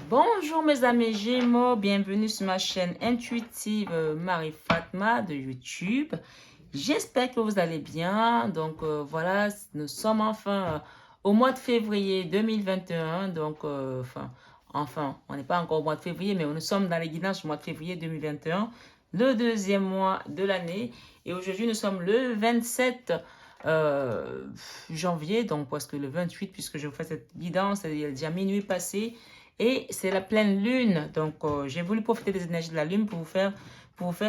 Bonjour mes amis Gémeaux, bienvenue sur ma chaîne intuitive Marie-Fatma de YouTube. J'espère que vous allez bien. Donc voilà, nous sommes enfin au mois de février 2021. Donc on n'est pas encore au mois de février, mais nous sommes dans les guidances du mois de février 2021, le deuxième mois de l'année. Et aujourd'hui, nous sommes le 27 janvier, donc presque le 28, puisque je vous fais cette guidance, il y a déjà minuit passé. Et c'est la pleine lune, donc j'ai voulu profiter des énergies de la lune pour vous faire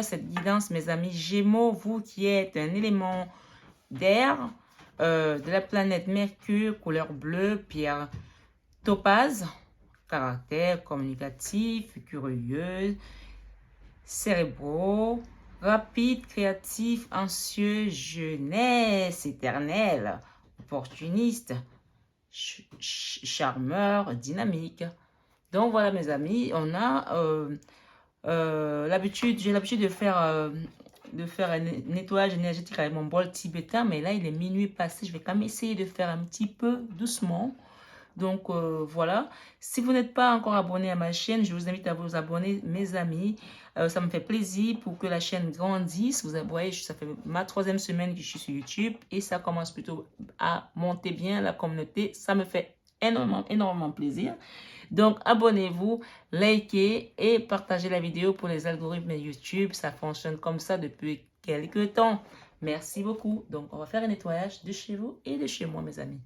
cette guidance, mes amis Gémeaux, vous qui êtes un élément d'air, de la planète Mercure, couleur bleue, pierre topaze, caractère communicatif, curieux, cérébraux, rapide, créatif, anxieux, jeunesse éternelle, opportuniste, charmeur, dynamique. Donc voilà mes amis, on a j'ai l'habitude de faire un nettoyage énergétique avec mon bol tibétain, mais là il est minuit passé, je vais quand même essayer de faire un petit peu doucement. Donc voilà, si vous n'êtes pas encore abonné à ma chaîne, je vous invite à vous abonner mes amis. Ça me fait plaisir pour que la chaîne grandisse. Vous voyez, ça fait ma 3e semaine que je suis sur YouTube et ça commence plutôt à monter bien la communauté. Ça me fait énormément plaisir. Donc, abonnez-vous, likez et partagez la vidéo pour les algorithmes YouTube. Ça fonctionne comme ça depuis quelques temps. Merci beaucoup. Donc, on va faire un nettoyage de chez vous et de chez moi, mes amis.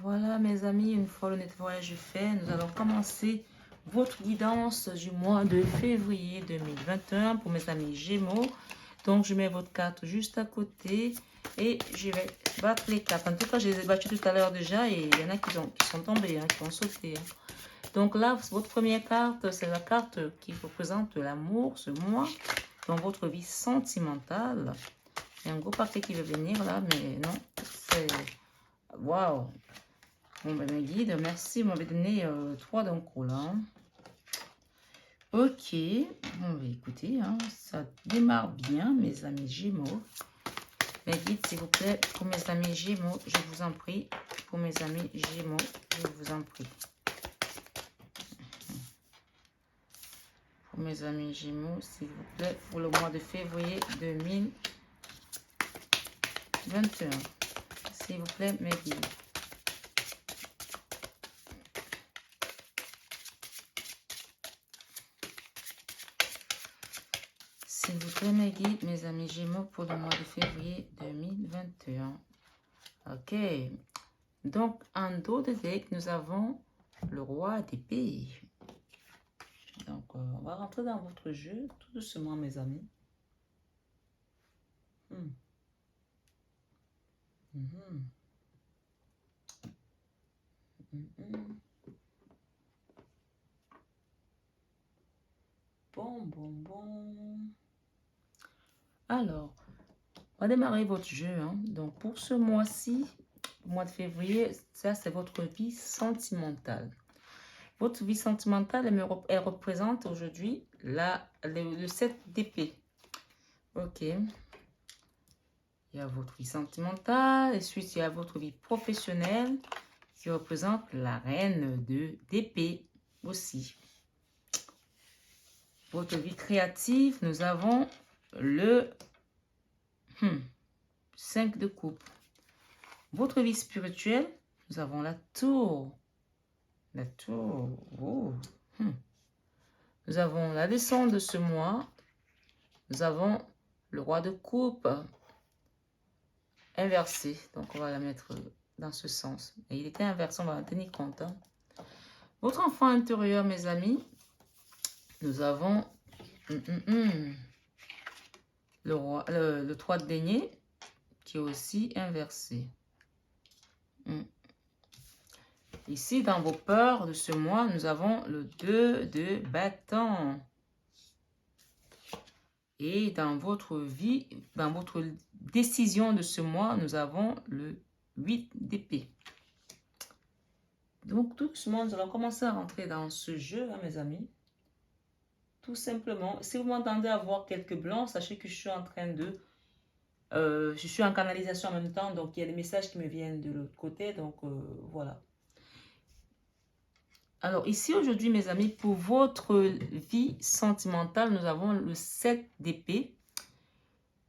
Voilà mes amis, une fois le nettoyage fait, nous allons commencer votre guidance du mois de février 2021 pour mes amis Gémeaux. Donc je mets votre carte juste à côté et je vais battre les cartes. En tout cas, je les ai battues tout à l'heure déjà et il y en a qui sont tombées, qui ont sauté. Donc là, votre première carte, c'est la carte qui représente l'amour, ce mois, dans votre vie sentimentale. Il y a un gros paquet qui veut venir là, mais non, c'est... Waouh! Bon, ben, mes guides, merci. Vous m'avez donné 3 d'un coup, là. Ok. On va écouter. Hein. Ça démarre bien, mes amis Gémeaux. Mes guides, s'il vous plaît, pour mes amis Gémeaux, je vous en prie. Pour mes amis Gémeaux, je vous en prie. Pour mes amis Gémeaux, s'il vous plaît, pour le mois de février 2021. S'il vous plaît, mes guides. S'il vous plaît, mes guides, mes amis Gémeaux, pour le mois de février 2021. Ok. Donc, en dos de deck, nous avons le roi d'épée. Donc, on va rentrer dans votre jeu tout doucement, mes amis. Bon. Alors, on va démarrer votre jeu. Hein. Donc, pour ce mois-ci, mois de février, ça, c'est votre vie sentimentale. Votre vie sentimentale, elle représente aujourd'hui le 7 d'épée. Ok. Il y a votre vie sentimentale. Ensuite, il y a votre vie professionnelle qui représente la reine d'épée aussi. Votre vie créative, nous avons le 5 de coupe. Votre vie spirituelle, nous avons la tour. La tour. Oh. Nous avons la descente de ce mois. Nous avons le roi de coupe inversé. Donc, on va la mettre dans ce sens. Et il était inversé, on va en tenir compte. Hein. Votre enfant intérieur, mes amis, nous avons le 3 de denier qui est aussi inversé. Ici, dans vos peurs de ce mois, nous avons le 2 de bâton. Et dans votre vie, dans votre décision de ce mois, nous avons le 8 d'épée. Donc, tout doucement, nous allons commencer à rentrer dans ce jeu, hein, mes amis. Tout simplement. Si vous m'entendez avoir quelques blancs, sachez que je suis en train de... je suis en canalisation en même temps, donc il y a des messages qui me viennent de l'autre côté, donc voilà. Alors ici aujourd'hui mes amis, pour votre vie sentimentale, nous avons le 7 d'épée.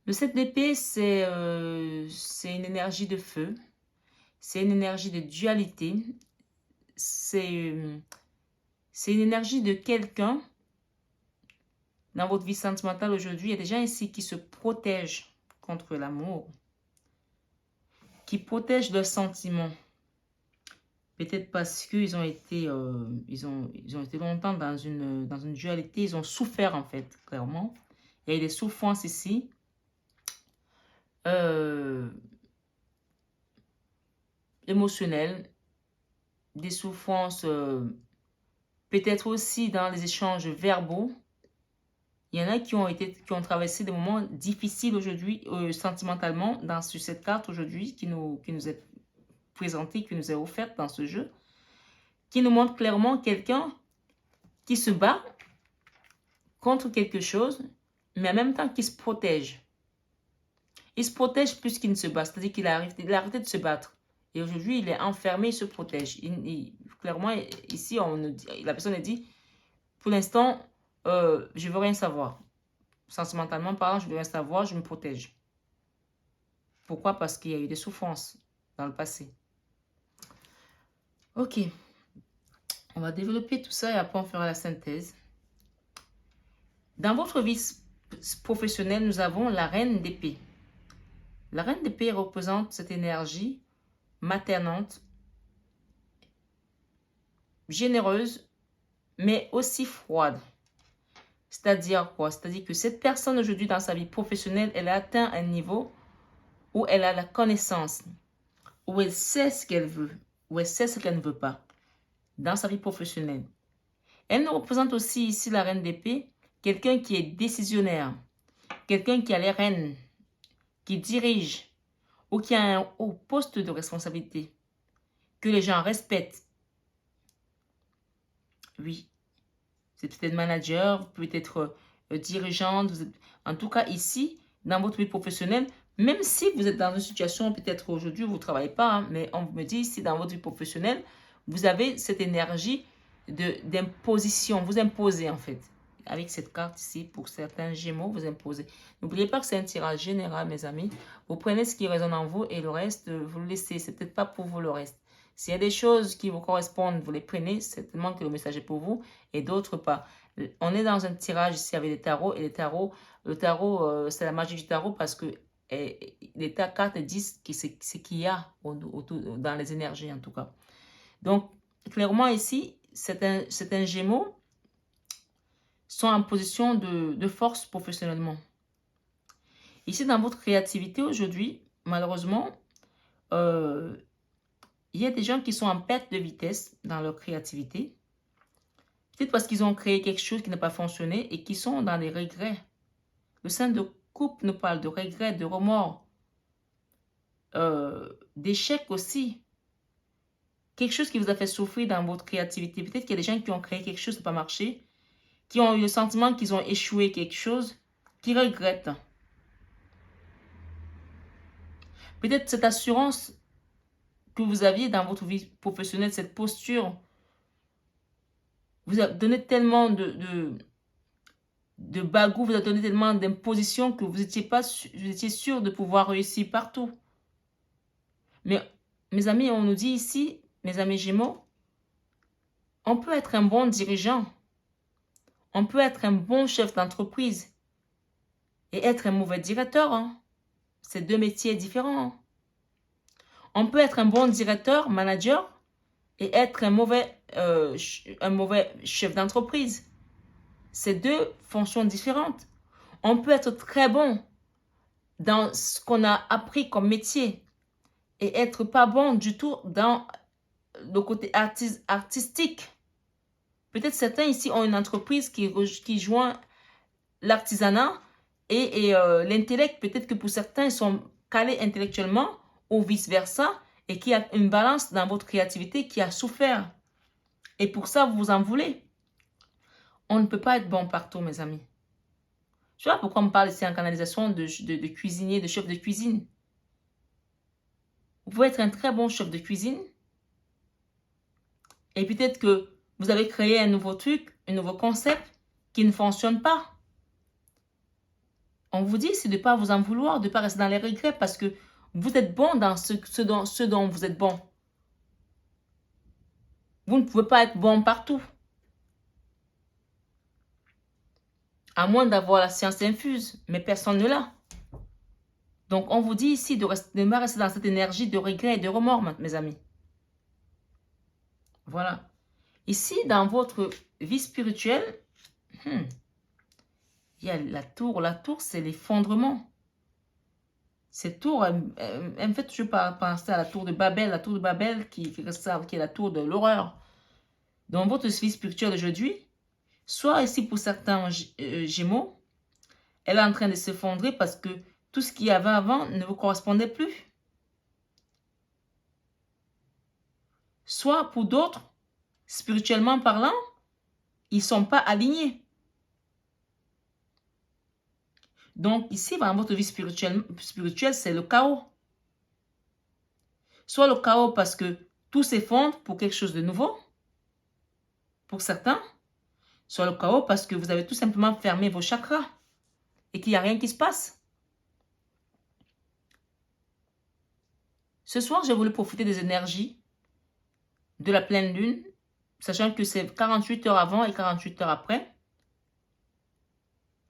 Le 7 d'épée, c'est une énergie de feu, c'est une énergie de dualité, c'est une énergie de quelqu'un dans votre vie sentimentale aujourd'hui. Il y a des gens ici qui se protègent contre l'amour, qui protègent leurs sentiments. Peut-être parce qu'ils ont été, ils ont été longtemps dans une dualité. Ils ont souffert, en fait, clairement. Il y a eu des souffrances ici. Émotionnelles. Des souffrances, peut-être aussi dans les échanges verbaux. Il y en a qui ont traversé des moments difficiles aujourd'hui, sentimentalement, sur cette carte aujourd'hui qui nous est présentée, qui nous est offerte dans ce jeu, qui nous montre clairement quelqu'un qui se bat contre quelque chose, mais en même temps qui se protège. Il se protège plus qu'il ne se bat, c'est-à-dire qu'il a arrêté de se battre. Et aujourd'hui, il est enfermé, il se protège. Clairement, ici, la personne a dit, pour l'instant, je ne veux rien savoir. Sentimentalement parlant, je ne veux rien savoir, je me protège. Pourquoi? Parce qu'il y a eu des souffrances dans le passé. Ok. On va développer tout ça et après on fera la synthèse. Dans votre vie professionnelle, nous avons la reine d'épée. La reine d'épée représente cette énergie maternante, généreuse, mais aussi froide. C'est-à-dire quoi? C'est-à-dire que cette personne aujourd'hui dans sa vie professionnelle, elle a atteint un niveau où elle a la connaissance, où elle sait ce qu'elle veut, où elle sait ce qu'elle ne veut pas dans sa vie professionnelle. Elle nous représente aussi ici la reine d'épée, quelqu'un qui est décisionnaire, quelqu'un qui a les rênes, qui dirige ou qui a un haut poste de responsabilité, que les gens respectent. Oui, c'est peut-être manager, peut-être dirigeante. En tout cas, ici, dans votre vie professionnelle, même si vous êtes dans une situation, peut-être aujourd'hui, vous ne travaillez pas, hein, mais on me dit ici, dans votre vie professionnelle, vous avez cette énergie d'imposition. Vous imposez, en fait. Avec cette carte ici, pour certains Gémeaux, vous imposez. N'oubliez pas que c'est un tirage général, mes amis. Vous prenez ce qui résonne en vous et le reste, vous le laissez. C'est peut-être pas pour vous le reste. S'il y a des choses qui vous correspondent, vous les prenez. Certainement que le message est pour vous et d'autres pas. On est dans un tirage ici avec des tarots. Et les tarots, le tarot, c'est la magie du tarot parce que les cartes disent ce qu'il y a dans les énergies, en tout cas. Donc, clairement ici, c'est un Gémeaux sont en position de force professionnellement. Ici, dans votre créativité aujourd'hui, malheureusement, il y a des gens qui sont en perte de vitesse dans leur créativité. Peut-être parce qu'ils ont créé quelque chose qui n'a pas fonctionné et qui sont dans les regrets. Le 5 de coupe nous parle de regrets, de remords, d'échecs aussi. Quelque chose qui vous a fait souffrir dans votre créativité. Peut-être qu'il y a des gens qui ont créé quelque chose qui n'a pas marché, qui ont eu le sentiment qu'ils ont échoué quelque chose, qui regrettent. Peut-être cette assurance que vous aviez dans votre vie professionnelle, cette posture, vous a donné tellement de bagou vous a donné tellement d'impositions que vous étiez sûr de pouvoir réussir partout. Mais mes amis, on nous dit ici, mes amis Gémeaux, on peut être un bon dirigeant. On peut être un bon chef d'entreprise et être un mauvais directeur. Hein. C'est deux métiers différents. Hein. On peut être un bon directeur, manager, et être un mauvais chef d'entreprise. C'est deux fonctions différentes. On peut être très bon dans ce qu'on a appris comme métier et être pas bon du tout dans le côté artistique. Peut-être certains ici ont une entreprise qui joint l'artisanat et l'intellect. Peut-être que pour certains, ils sont calés intellectuellement ou vice-versa et qu'il y a une balance dans votre créativité qui a souffert. Et pour ça, vous vous en voulez. On ne peut pas être bon partout, mes amis. Je sais pas pourquoi on me parle ici en canalisation de cuisinier, de chef de cuisine. Vous pouvez être un très bon chef de cuisine. Et peut-être que vous avez créé un nouveau truc, un nouveau concept qui ne fonctionne pas. On vous dit, c'est de ne pas vous en vouloir, de ne pas rester dans les regrets parce que vous êtes bon dans ce dont vous êtes bon. Vous ne pouvez pas être bon partout. À moins d'avoir la science infuse, mais personne ne l'a. Donc, on vous dit ici de ne pas rester dans cette énergie de regret et de remords, mes amis. Voilà. Ici, dans votre vie spirituelle, il y a la tour. La tour, c'est l'effondrement. Cette tour, elle me fait toujours penser à la tour de Babel. La tour de Babel qui est la tour de l'horreur. Dans votre vie spirituelle d'aujourd'hui, soit ici pour certains Gémeaux, elle est en train de s'effondrer parce que tout ce qu'il y avait avant ne vous correspondait plus. Soit pour d'autres, spirituellement parlant, ils ne sont pas alignés. Donc ici, dans votre vie spirituelle c'est le chaos. Soit le chaos parce que tout s'effondre pour quelque chose de nouveau, pour certains. Soit le chaos parce que vous avez tout simplement fermé vos chakras et qu'il n'y a rien qui se passe. Ce soir, j'ai voulu profiter des énergies de la pleine lune, sachant que c'est 48 heures avant et 48 heures après,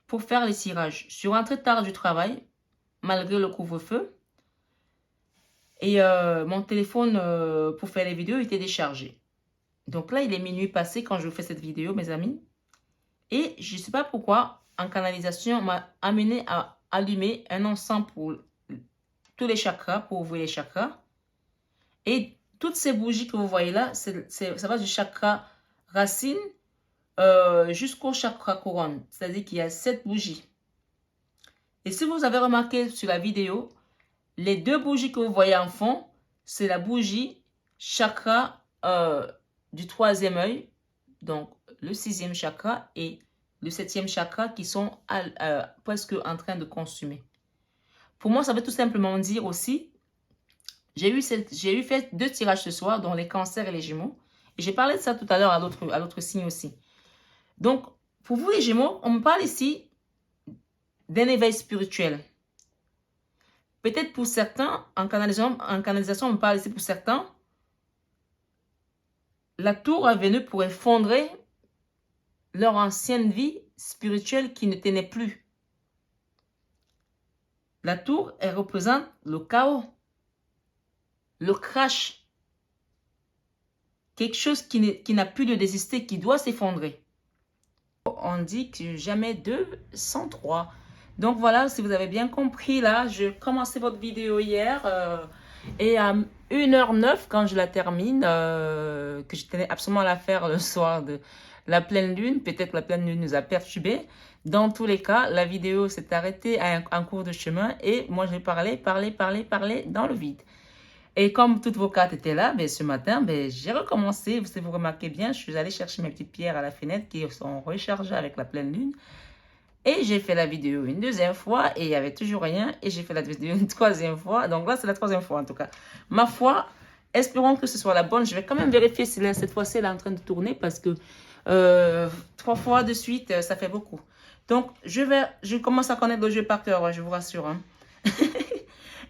pour faire les tirages. Je suis rentrée tard du travail, malgré le couvre-feu, et mon téléphone pour faire les vidéos était déchargé. Donc là, il est minuit passé quand je vous fais cette vidéo, mes amis. Et je ne sais pas pourquoi, en canalisation, on m'a amené à allumer un encens pour tous les chakras, pour ouvrir les chakras. Et toutes ces bougies que vous voyez là, ça va du chakra racine jusqu'au chakra couronne. C'est-à-dire qu'il y a 7 bougies. Et si vous avez remarqué sur la vidéo, les 2 bougies que vous voyez en fond, c'est la bougie chakra du 3e œil, donc le 6e chakra et le 7e chakra qui sont presque en train de consumer. Pour moi, ça veut tout simplement dire aussi, j'ai fait 2 tirages ce soir, dont les cancers et les gémeaux. Et j'ai parlé de ça tout à l'heure à l'autre signe aussi. Donc, pour vous les gémeaux, on me parle ici d'un éveil spirituel. Peut-être pour certains, en canalisation, on me parle ici pour certains, la tour est venue pour effondrer leur ancienne vie spirituelle qui ne tenait plus. La tour, elle représente le chaos, le crash. Quelque chose qui n'a plus de désister, qui doit s'effondrer. On dit que jamais 2 sans 3. Donc voilà, si vous avez bien compris, là, je commençais votre vidéo hier et à 1h09, quand je la termine, que je tenais absolument à la faire le soir de la pleine lune, peut-être la pleine lune nous a perturbés. Dans tous les cas, la vidéo s'est arrêtée en cours de chemin et moi, j'ai parlé dans le vide. Et comme toutes vos cartes étaient là, ce matin, j'ai recommencé. Si vous remarquez bien, je suis allée chercher mes petites pierres à la fenêtre qui sont rechargées avec la pleine lune. Et j'ai fait la vidéo une 2e fois et il n'y avait toujours rien. Et j'ai fait la vidéo une 3e fois. Donc là, c'est la 3e fois en tout cas. Ma foi, espérons que ce soit la bonne. Je vais quand même vérifier si cette fois-ci, elle est en train de tourner parce que 3 fois de suite, ça fait beaucoup. Donc, je commence à connaître le jeu par cœur, ouais, je vous rassure. Hein.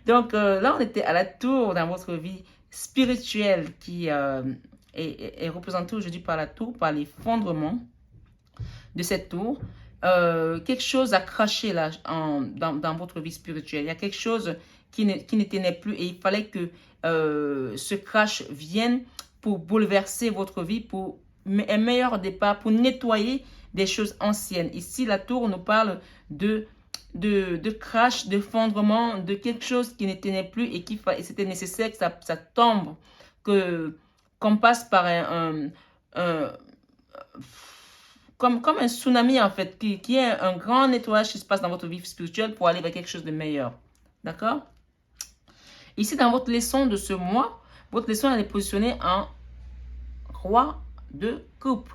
Donc, là, on était à la tour dans votre vie spirituelle qui est représentée aujourd'hui par la tour, par l'effondrement de cette tour. Quelque chose a craché là, dans votre vie spirituelle. Il y a quelque chose qui ne tenait plus et il fallait que ce crash vienne pour bouleverser votre vie, pour un meilleur départ, pour nettoyer des choses anciennes. Ici, la tour nous parle de crash, d'effondrement, de quelque chose qui ne tenait plus et c'était nécessaire que ça tombe, qu'on passe par comme un tsunami en fait, qui est un grand nettoyage qui se passe dans votre vie spirituelle pour aller vers quelque chose de meilleur. D'accord? Ici, dans votre leçon de ce mois, votre leçon elle est positionnée en roi de coupe.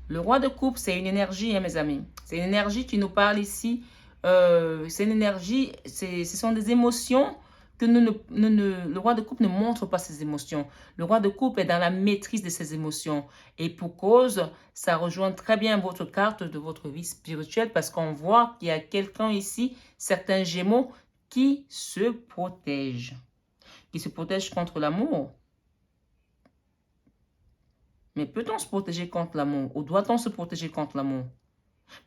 Le roi de coupe, c'est une énergie, hein, mes amis. C'est une énergie qui nous parle ici. C'est une énergie, ce sont des émotions que le roi de coupe ne montre pas ses émotions. Le roi de coupe est dans la maîtrise de ses émotions. Et pour cause, ça rejoint très bien votre carte de votre vie spirituelle parce qu'on voit qu'il y a quelqu'un ici, certains gémeaux, qui se protègent. Qui se protègent contre l'amour. Mais peut-on se protéger contre l'amour? Ou doit-on se protéger contre l'amour?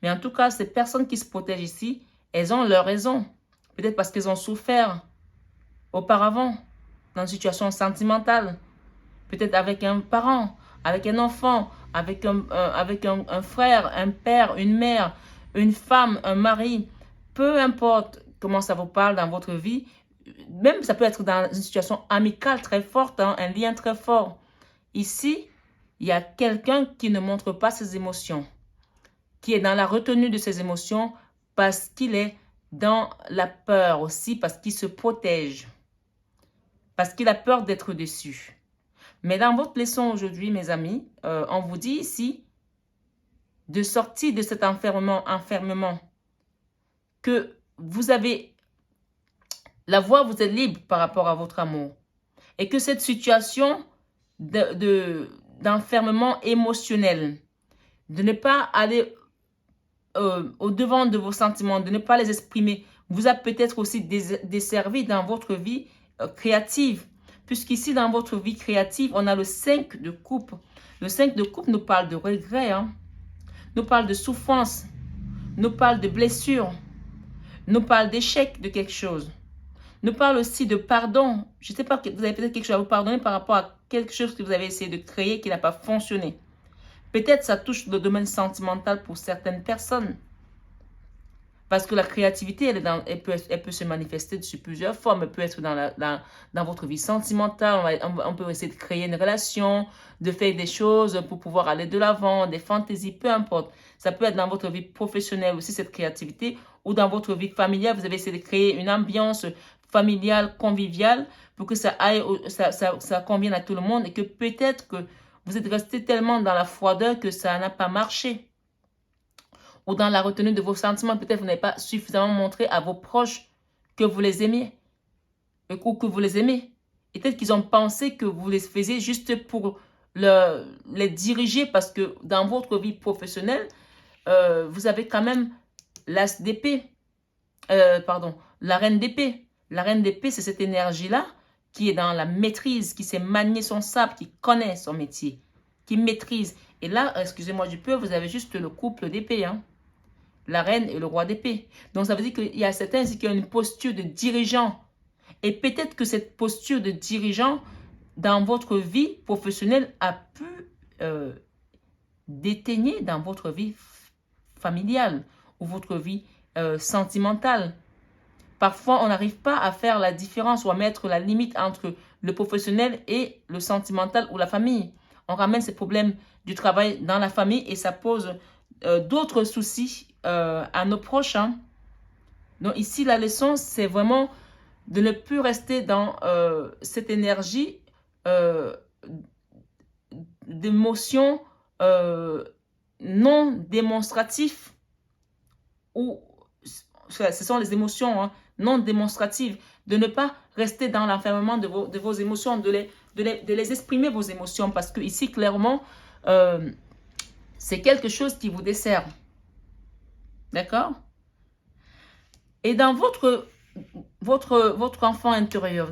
Mais en tout cas, ces personnes qui se protègent ici, elles ont leur raison. Peut-être parce qu'elles ont souffert auparavant dans une situation sentimentale. Peut-être avec un parent, avec un enfant, avec un frère, un père, une mère, une femme, un mari. Peu importe comment ça vous parle dans votre vie. Même ça peut être dans une situation amicale très forte, hein, un lien très fort. Ici, il y a quelqu'un qui ne montre pas ses émotions, qui est dans la retenue de ses émotions parce qu'il est dans la peur aussi, parce qu'il se protège, parce qu'il a peur d'être déçu. Mais dans votre leçon aujourd'hui, mes amis, on vous dit ici de sortir de cet enfermement, que vous avez la voie, vous êtes libre par rapport à votre amour. Et que cette situation d'enfermement émotionnel, de ne pas aller au devant de vos sentiments, de ne pas les exprimer, vous a peut-être aussi desservi dans votre vie créative. Puisqu'ici, dans votre vie créative, on a le 5 de coupe. Le 5 de coupe nous parle de regret, hein? Nous parle de souffrance, nous parle de blessure, nous parle d'échec de quelque chose. Nous parle aussi de pardon. Je ne sais pas, vous avez peut-être quelque chose à vous pardonner par rapport à quelque chose que vous avez essayé de créer qui n'a pas fonctionné. Peut-être ça touche le domaine sentimental pour certaines personnes. Parce que la créativité, elle peut se manifester sous plusieurs formes. Elle peut être dans votre vie sentimentale. On peut essayer de créer une relation, de faire des choses pour pouvoir aller de l'avant, des fantaisies, peu importe. Ça peut être dans votre vie professionnelle aussi, cette créativité. Ou dans votre vie familiale, vous avez essayé de créer une ambiance familiale, conviviale, pour que ça convienne à tout le monde. Et que peut-être que vous êtes resté tellement dans la froideur que ça n'a pas marché. Ou dans la retenue de vos sentiments, peut-être vous n'avez pas suffisamment montré à vos proches que vous les aimiez. Ou que vous les aimez. Et peut-être qu'ils ont pensé que vous les faisiez juste pour les diriger parce que dans votre vie professionnelle, vous avez quand même l'as d'épée. La reine d'épée. La reine d'épée, c'est cette énergie-là qui est dans la maîtrise, qui sait manier son sabre, qui connaît son métier, qui maîtrise. Et là, excusez-moi du peu, vous avez juste le couple d'épée, hein. La reine et le roi d'épée. Donc, ça veut dire qu'il y a certains qui ont une posture de dirigeant. Et peut-être que cette posture de dirigeant, dans votre vie professionnelle, a pu déteigner dans votre vie familiale ou votre vie sentimentale. Parfois, on n'arrive pas à faire la différence ou à mettre la limite entre le professionnel et le sentimental ou la famille. On ramène ces problèmes du travail dans la famille et ça pose d'autres soucis à nos proches. Hein. Donc ici, la leçon, c'est vraiment de ne plus rester dans cette énergie d'émotions non démonstratives ou ce sont les émotions non démonstratives, de ne pas rester dans l'enfermement de vos émotions, de les exprimer vos émotions parce que ici, clairement, c'est quelque chose qui vous dessert. D'accord? Et dans votre enfant intérieur,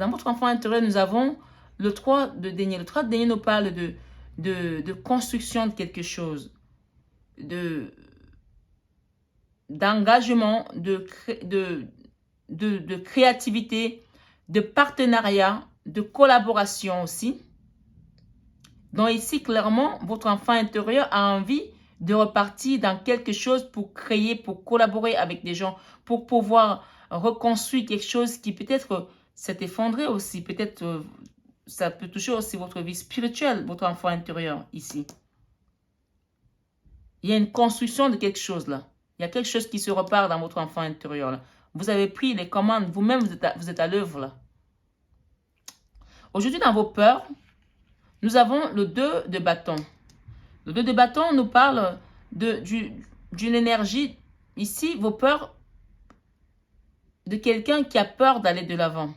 nous avons le 3 de denier. Le 3 de denier nous parle de construction de quelque chose, d'engagement, de créativité, de partenariat, de collaboration aussi. Donc ici, clairement, votre enfant intérieur a envie de repartir dans quelque chose pour créer, pour collaborer avec des gens, pour pouvoir reconstruire quelque chose qui peut-être s'est effondré aussi. Peut-être ça peut toucher aussi votre vie spirituelle, votre enfant intérieur ici. Il y a une construction de quelque chose là. Il y a quelque chose qui se repart dans votre enfant intérieur là. Vous avez pris les commandes, vous-même vous êtes à l'œuvre là. Aujourd'hui, dans vos peurs, nous avons le 2 de bâton. Le 2 de bâton nous parle d'une énergie. Ici, vos peurs de quelqu'un qui a peur d'aller de l'avant.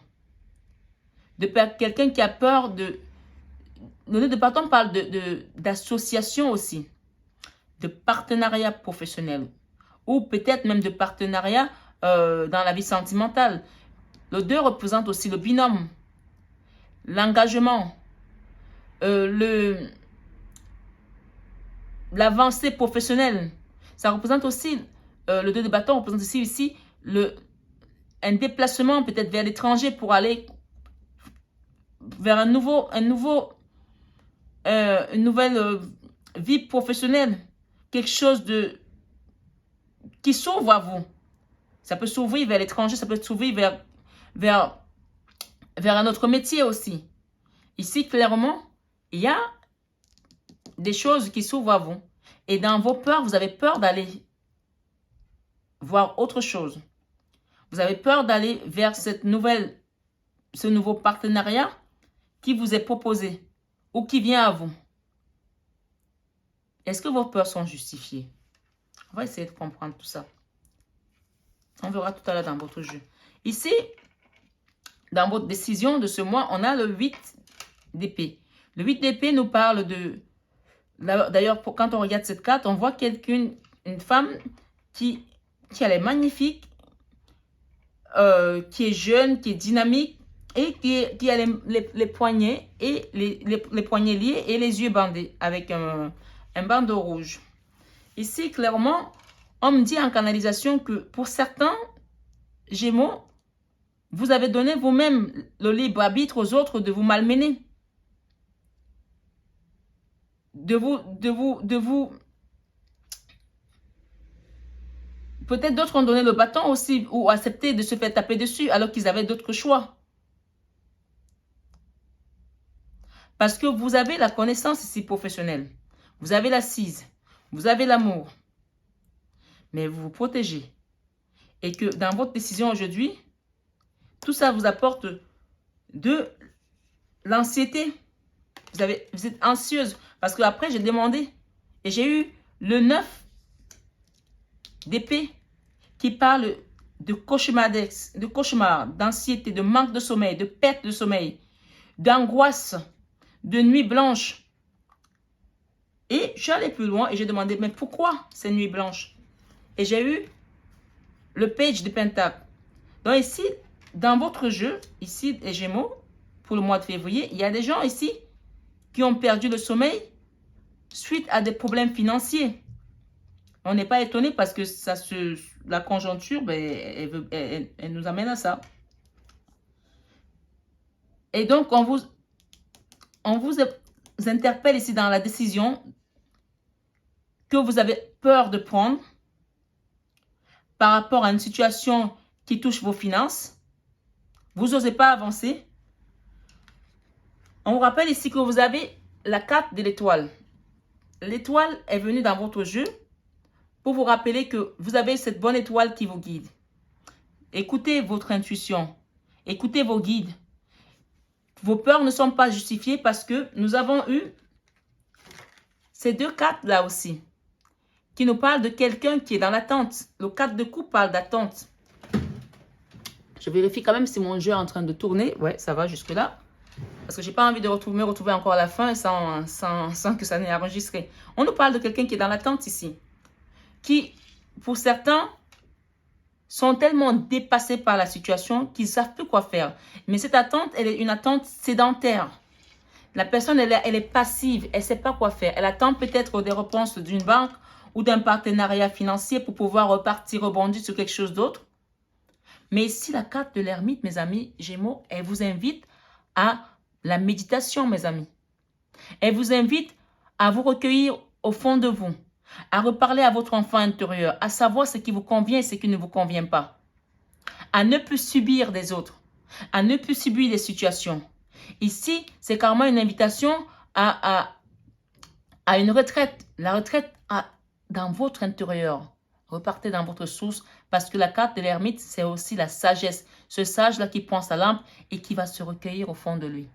De quelqu'un qui a peur de... Le 2 de bâton parle d'association aussi. De partenariat professionnel. Ou peut-être même de partenariat dans la vie sentimentale. Le 2 représente aussi le binôme. L'engagement. L'avancée professionnelle. Ça représente aussi, le 2 de bâton représente aussi ici un déplacement peut-être vers l'étranger pour aller vers une nouvelle vie professionnelle. Quelque chose qui s'ouvre à vous. Ça peut s'ouvrir vers l'étranger, ça peut s'ouvrir vers un autre métier aussi. Ici, clairement, il y a des choses qui s'ouvrent à vous. Et dans vos peurs, vous avez peur d'aller voir autre chose. Vous avez peur d'aller vers ce nouveau partenariat qui vous est proposé ou qui vient à vous. Est-ce que vos peurs sont justifiées? On va essayer de comprendre tout ça. On verra tout à l'heure dans votre jeu. Ici, dans votre décision de ce mois, on a le 8 d'épée. Le 8 d'épée nous parle de... D'ailleurs, quand on regarde cette carte, on voit une femme qui a l'air magnifique, qui est jeune, qui est dynamique et qui a les poignets et les poignets liés et les yeux bandés avec un bandeau rouge. Ici, clairement, on me dit en canalisation que pour certains Gémeaux, vous avez donné vous-même le libre arbitre aux autres de vous malmener. Peut-être d'autres ont donné le bâton aussi ou accepté de se faire taper dessus alors qu'ils avaient d'autres choix. Parce que vous avez la connaissance ici professionnelle. Vous avez l'assise. Vous avez l'amour. Mais vous vous protégez. Et que dans votre décision aujourd'hui, tout ça vous apporte de l'anxiété. Vous êtes anxieuse. Parce que après, j'ai demandé. Et j'ai eu le 9 d'épée qui parle de cauchemar, d'anxiété, de manque de sommeil, de perte de sommeil, d'angoisse, de nuit blanche. Et je suis allée plus loin et j'ai demandé, mais pourquoi ces nuits blanches? Et j'ai eu le page de Pentacle. Donc ici, dans votre jeu, ici, les Gémeaux, pour le mois de février, il y a des gens ici qui ont perdu le sommeil suite à des problèmes financiers. On n'est pas étonné parce que la conjoncture, ben, elle nous amène à ça. Et donc, on vous interpelle ici dans la décision que vous avez peur de prendre par rapport à une situation qui touche vos finances. Vous n'osez pas avancer. On vous rappelle ici que vous avez la carte de l'étoile. L'étoile est venue dans votre jeu pour vous rappeler que vous avez cette bonne étoile qui vous guide. Écoutez votre intuition. Écoutez vos guides. Vos peurs ne sont pas justifiées parce que nous avons eu ces deux cartes là aussi qui nous parlent de quelqu'un qui est dans l'attente. Le 4 de coupe parle d'attente. Je vérifie quand même si mon jeu est en train de tourner. Ouais, ça va jusque là. Parce que je n'ai pas envie de me retrouver encore à la fin sans que ça n'ait enregistré. On nous parle de quelqu'un qui est dans l'attente ici. Qui pour certains, sont tellement dépassés par la situation qu'ils ne savent plus quoi faire. Mais cette attente, elle est une attente sédentaire. La personne, elle est passive, elle ne sait pas quoi faire. Elle attend peut-être des réponses d'une banque ou d'un partenariat financier pour pouvoir repartir, rebondir sur quelque chose d'autre. Mais ici, la carte de l'ermite, mes amis Gémeaux, elle vous invite à la méditation, mes amis. Elle vous invite à vous recueillir au fond de vous, à reparler à votre enfant intérieur, à savoir ce qui vous convient et ce qui ne vous convient pas, à ne plus subir des autres, à ne plus subir des situations. Ici, c'est carrément une invitation à une retraite. La retraite dans votre intérieur. Repartez dans votre source parce que la carte de l'ermite, c'est aussi la sagesse. Ce sage-là qui prend sa lampe et qui va se recueillir au fond de lui.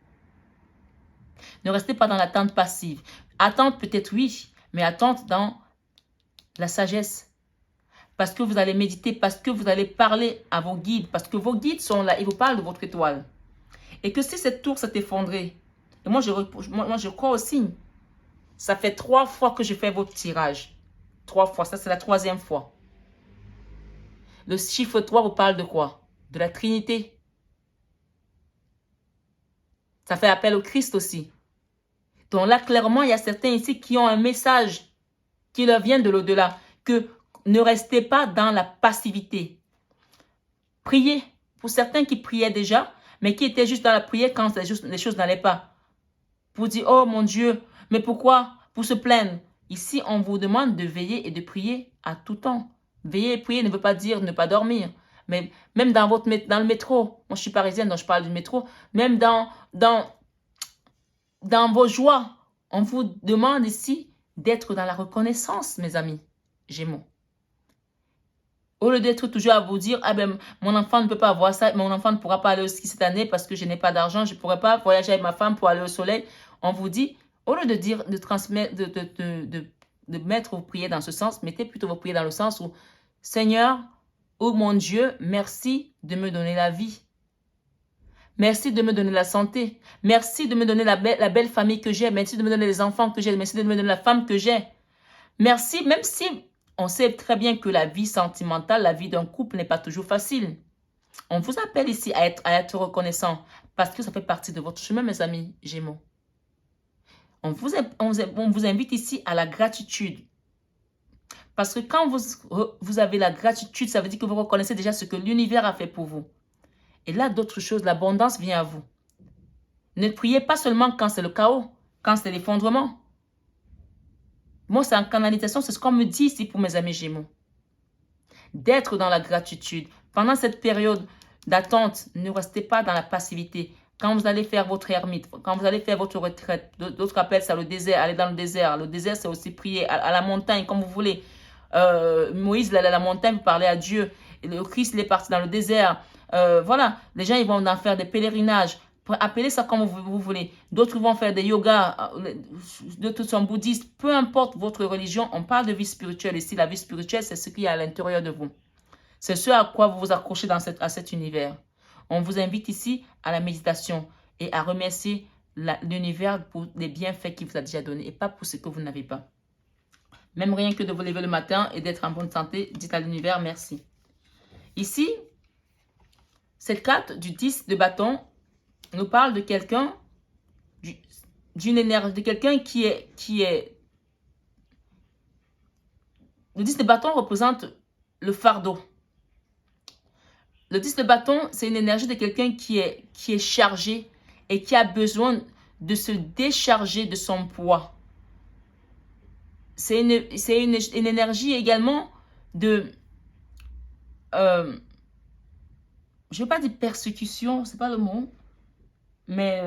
Ne restez pas dans l'attente passive. Attente peut-être oui, mais attente dans la sagesse. Parce que vous allez méditer, parce que vous allez parler à vos guides, parce que vos guides sont là, ils vous parlent de votre étoile. Et que si cette tour s'est effondrée, et moi je crois au signe. Ça fait 3 fois que je fais votre tirage. 3 fois, ça c'est la 3e fois. Le chiffre 3 vous parle de quoi? De la Trinité. Ça fait appel au Christ aussi. Donc là, clairement, il y a certains ici qui ont un message qui leur vient de l'au-delà. Que ne restez pas dans la passivité. Priez. Pour certains qui priaient déjà, mais qui étaient juste dans la prière quand les choses n'allaient pas. Pour dire, oh mon Dieu, mais pourquoi? Pour se plaindre. Ici, on vous demande de veiller et de prier à tout temps. Veiller et prier ne veut pas dire ne pas dormir. Mais même dans le métro, moi je suis parisienne, donc je parle du métro, même dans vos joies, on vous demande ici d'être dans la reconnaissance, mes amis Gémeaux. Au lieu d'être toujours à vous dire, ah ben, mon enfant ne peut pas avoir ça, mon enfant ne pourra pas aller au ski cette année parce que je n'ai pas d'argent, je ne pourrai pas voyager avec ma femme pour aller au soleil. On vous dit, au lieu de dire, de transmettre, de mettre vos prières dans ce sens, mettez plutôt vos prières dans le sens où, Seigneur, oh mon Dieu, merci de me donner la vie. Merci de me donner la santé. Merci de me donner la belle famille que j'ai. Merci de me donner les enfants que j'ai. Merci de me donner la femme que j'ai. Merci, même si on sait très bien que la vie sentimentale, la vie d'un couple n'est pas toujours facile. On vous appelle ici à être reconnaissant parce que ça fait partie de votre chemin, mes amis Gémeaux. On vous invite ici à la gratitude. Parce que quand vous avez la gratitude, ça veut dire que vous reconnaissez déjà ce que l'univers a fait pour vous. Et là, d'autres choses, l'abondance vient à vous. Ne priez pas seulement quand c'est le chaos, quand c'est l'effondrement. Moi, c'est en canalisation, c'est ce qu'on me dit ici pour mes amis Gémeaux. D'être dans la gratitude. Pendant cette période d'attente, ne restez pas dans la passivité. Quand vous allez faire votre ermite, quand vous allez faire votre retraite, d'autres appellent ça le désert, aller dans le désert. Le désert, c'est aussi prier à la montagne, comme vous voulez. Moïse, il allait à la montagne pour parler à Dieu. Et le Christ, il est parti dans le désert. Voilà, les gens, ils vont en faire des pèlerinages. Appelez ça comme vous voulez. D'autres vont faire des yogas, d'autres sont bouddhistes. Peu importe votre religion, on parle de vie spirituelle ici. La vie spirituelle, c'est ce qu'il y a à l'intérieur de vous. C'est ce à quoi vous vous accrochez à cet univers. On vous invite ici à la méditation et à remercier l'univers pour les bienfaits qu'il vous a déjà donnés et pas pour ce que vous n'avez pas. Même rien que de vous lever le matin et d'être en bonne santé, dites à l'univers merci. Ici, cette carte du 10 de bâton nous parle de quelqu'un, d'une énergie, de quelqu'un qui est... Le 10 de bâton représente le fardeau. Le 10 de bâton, c'est une énergie de quelqu'un qui est chargé et qui a besoin de se décharger de son poids. C'est une énergie également de... je ne veux pas dire persécution, c'est pas le mot. Mais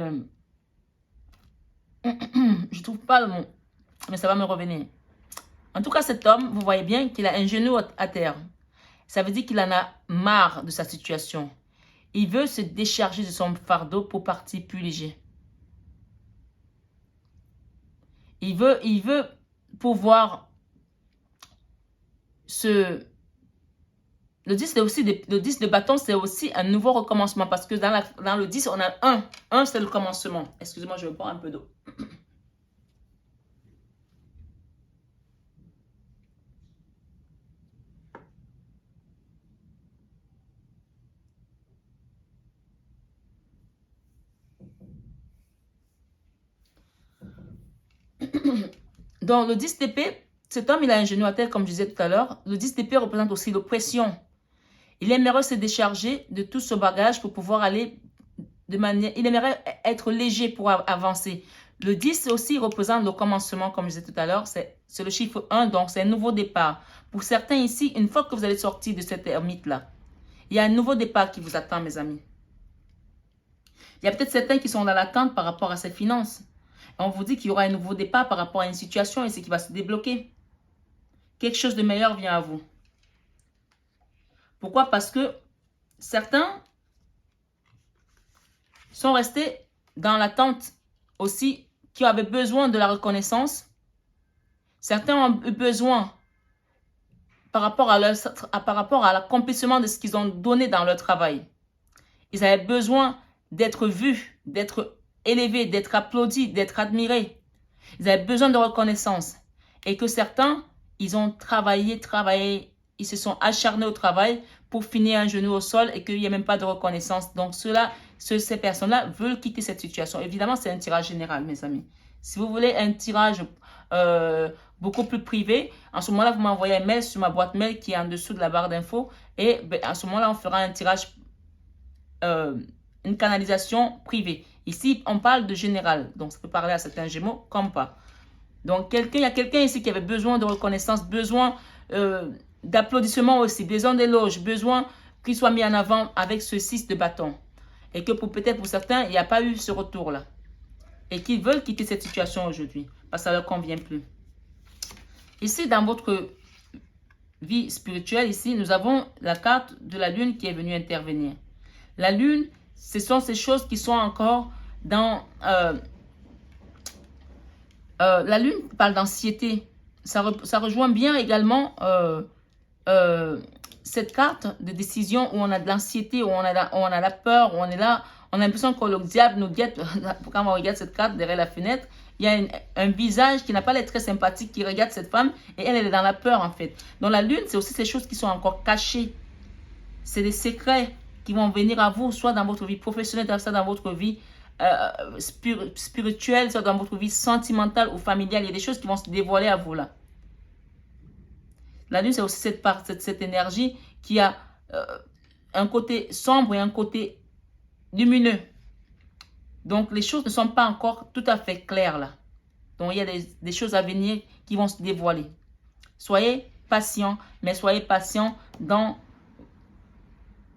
je trouve pas le mot. Mais ça va me revenir. En tout cas, cet homme, vous voyez bien qu'il a un genou à terre. Ça veut dire qu'il en a marre de sa situation. Il veut se décharger de son fardeau pour partir plus léger. Il veut pouvoir se... Le 10 de bâton, c'est aussi un nouveau recommencement. Parce que dans le 10, on a un. Un, c'est le commencement. Excusez-moi, je vais boire un peu d'eau. Donc, le 10 d'épée, cet homme, il a un genou à terre, comme je disais tout à l'heure. Le 10 d'épée représente aussi l'oppression. Il aimerait se décharger de tout ce bagage pour pouvoir aller de manière... Il aimerait être léger pour avancer. Le 10 aussi représente le commencement, comme je disais tout à l'heure. C'est le chiffre 1, donc c'est un nouveau départ. Pour certains ici, une fois que vous allez sortir de cette ermite-là, il y a un nouveau départ qui vous attend, mes amis. Il y a peut-être certains qui sont dans l'attente par rapport à ces finances. On vous dit qu'il y aura un nouveau départ par rapport à une situation et c'est qui va se débloquer. Quelque chose de meilleur vient à vous. Pourquoi? Parce que certains sont restés dans l'attente aussi, qui avaient besoin de la reconnaissance. Certains ont eu besoin par rapport à l'accomplissement de ce qu'ils ont donné dans leur travail. Ils avaient besoin d'être vus, d'être élevés, d'être applaudis, d'être admirés. Ils avaient besoin de reconnaissance. Et que certains, ils ont travaillé, ils se sont acharnés au travail pour finir un genou au sol et qu'il n'y ait même pas de reconnaissance. Donc, ces personnes-là veulent quitter cette situation. Évidemment, c'est un tirage général, mes amis. Si vous voulez un tirage beaucoup plus privé, en ce moment-là, vous m'envoyez un mail sur ma boîte mail qui est en dessous de la barre d'infos. Et à ce moment-là, on fera un tirage, une canalisation privée. Ici, on parle de général. Donc, ça peut parler à certains Gémeaux comme pas. Donc, il y a quelqu'un ici qui avait besoin de reconnaissance, besoin d'applaudissements aussi, besoin d'éloges, besoin qu'il soit mis en avant avec ce 6 de bâton. Et que peut-être pour certains, il n'y a pas eu ce retour-là. Et qu'ils veulent quitter cette situation aujourd'hui parce que ça ne leur convient plus. Ici, dans votre vie spirituelle, ici, nous avons la carte de la lune qui est venue intervenir. La lune, ce sont ces choses qui sont encore dans... la lune parle d'anxiété. Ça rejoint bien également cette carte de décision où on a de l'anxiété, où on a la peur, où on est là, on a l'impression que le diable nous guette. Quand on regarde cette carte derrière la fenêtre, il y a un visage qui n'a pas l'air très sympathique qui regarde cette femme et elle est dans la peur en fait. Donc la lune, c'est aussi ces choses qui sont encore cachées. C'est des secrets qui vont venir à vous, soit dans votre vie professionnelle, soit dans votre vie spirituelle, soit dans votre vie sentimentale ou familiale. Il y a des choses qui vont se dévoiler à vous là. La lune, c'est aussi cette énergie qui a un côté sombre et un côté lumineux. Donc, les choses ne sont pas encore tout à fait claires là. Donc, il y a des choses à venir qui vont se dévoiler. Soyez patient, mais soyez patient dans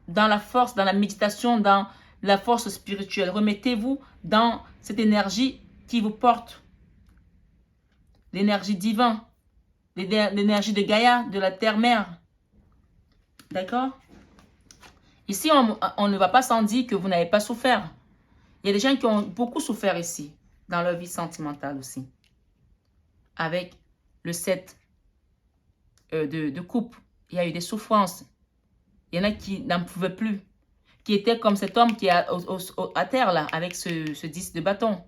la force, dans la méditation, dans la force spirituelle. Remettez-vous dans cette énergie qui vous porte. L'énergie divine. L'énergie de Gaïa, de la terre-mère. D'accord? Ici, on ne va pas sans dire que vous n'avez pas souffert. Il y a des gens qui ont beaucoup souffert ici, dans leur vie sentimentale aussi. Avec le 7 de coupe, il y a eu des souffrances. Il y en a qui n'en pouvaient plus. Qui étaient comme cet homme qui est à terre, là, avec ce 10 de bâton.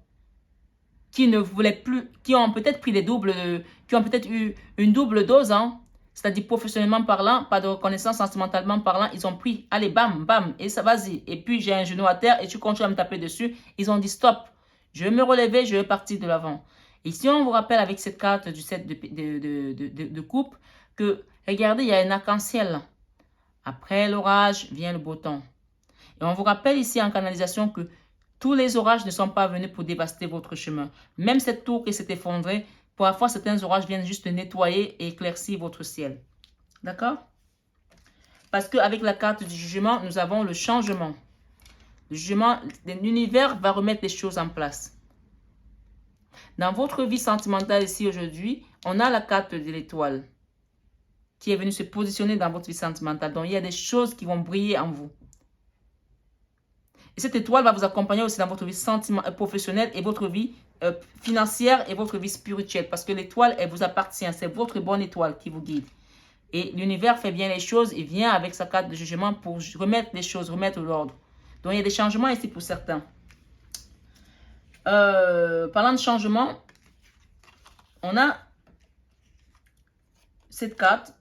Qui ne voulaient plus, qui ont peut-être pris qui ont peut-être eu une double dose, hein. C'est-à-dire professionnellement parlant, pas de reconnaissance sentimentalement parlant, ils ont pris, allez, bam, bam, et ça, vas-y. Et puis, j'ai un genou à terre et tu continues à me taper dessus. Ils ont dit, stop, je vais me relever, je vais partir de l'avant. Et si on vous rappelle avec cette carte du 7 de coupe, que, regardez, il y a un arc-en-ciel. Après l'orage, vient le beau temps. Et on vous rappelle ici en canalisation que tous les orages ne sont pas venus pour dévaster votre chemin. Même cette tour qui s'est effondrée, parfois certains orages viennent juste nettoyer et éclaircir votre ciel. D'accord? Parce qu'avec la carte du jugement, nous avons le changement. Le jugement, l'univers va remettre les choses en place. Dans votre vie sentimentale ici aujourd'hui, on a la carte de l'étoile qui est venue se positionner dans votre vie sentimentale. Donc, il y a des choses qui vont briller en vous. Et cette étoile va vous accompagner aussi dans votre vie professionnelle et votre vie financière et votre vie spirituelle. Parce que l'étoile, elle vous appartient. C'est votre bonne étoile qui vous guide. Et l'univers fait bien les choses. Il vient avec sa carte de jugement pour remettre les choses, remettre l'ordre. Donc, il y a des changements ici pour certains. Parlant de changement, on a cette carte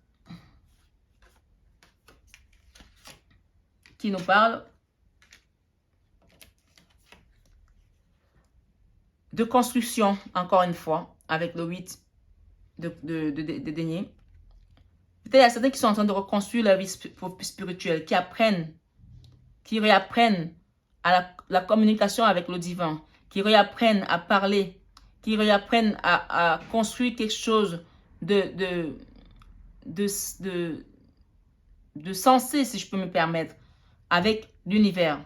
qui nous parle de construction, encore une fois, avec le 8 de denier. Peut-être il y a certains qui sont en train de reconstruire leur vie spirituelle, qui réapprennent à la communication avec le divin, qui réapprennent à parler, qui réapprennent à construire quelque chose de sensé, si je peux me permettre, avec l'univers,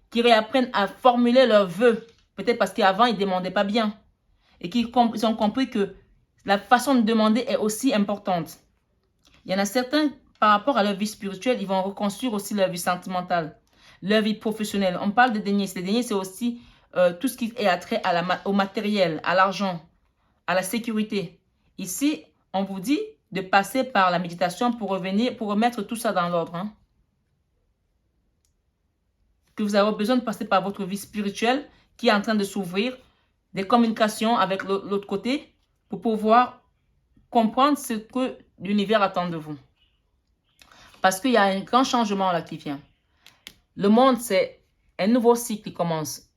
qui réapprennent à formuler leurs vœux, peut-être parce qu'avant, ils ne demandaient pas bien, et qu'ils ont compris que la façon de demander est aussi importante. Il y en a certains, par rapport à leur vie spirituelle, ils vont reconstruire aussi leur vie sentimentale, leur vie professionnelle. On parle de deniers. Les deniers, c'est aussi tout ce qui est attrait au matériel, à l'argent, à la sécurité. Ici, on vous dit de passer par la méditation pour remettre tout ça dans l'ordre. Hein. Que vous avez besoin de passer par votre vie spirituelle qui est en train de s'ouvrir, des communications avec l'autre côté pour pouvoir comprendre ce que l'univers attend de vous. Parce qu'il y a un grand changement là qui vient. Le monde, c'est un nouveau cycle qui commence.